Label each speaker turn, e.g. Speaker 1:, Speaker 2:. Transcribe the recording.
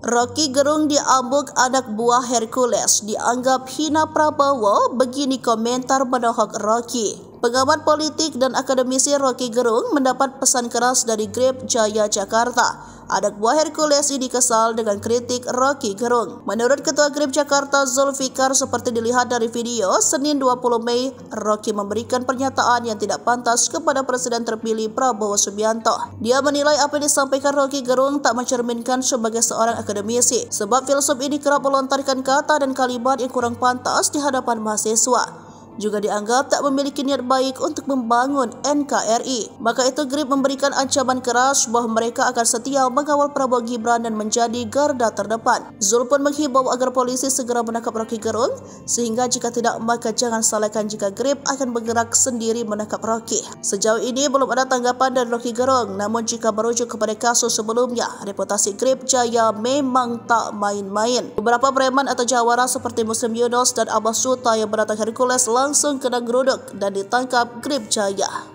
Speaker 1: Rocky Gerung diambuk anak buah Hercules dianggap hina Prabowo, begini komentar menohok Rocky. Pengamat politik dan akademisi Rocky Gerung mendapat pesan keras dari Grab Jaya Jakarta. Anak buah Hercules ini kesal dengan kritik Rocky Gerung. Menurut Ketua Grab Jakarta Zulfikar, seperti dilihat dari video, Senin 20 Mei, Rocky memberikan pernyataan yang tidak pantas kepada Presiden terpilih Prabowo Subianto. Dia menilai apa yang disampaikan Rocky Gerung tak mencerminkan sebagai seorang akademisi, sebab filsuf ini kerap melontarkan kata dan kalimat yang kurang pantas di hadapan mahasiswa. Juga dianggap tak memiliki niat baik untuk membangun NKRI. Maka itu Grab memberikan ancaman keras bahwa mereka akan setia mengawal Prabowo Gibran dan menjadi garda terdepan. Zul pun menghimbau agar polisi segera menangkap Rocky Gerung, sehingga jika tidak maka jangan salahkan jika Grab akan bergerak sendiri menangkap Rocky. Sejauh ini belum ada tanggapan dari Rocky Gerung, namun jika merujuk kepada kasus sebelumnya, reputasi Grab Jaya memang tak main-main. Beberapa preman atau jawara seperti Muslim Yunus dan Abbas Suta yang mendatang Hercules langsung kena geruduk dan ditangkap Grab Jaya.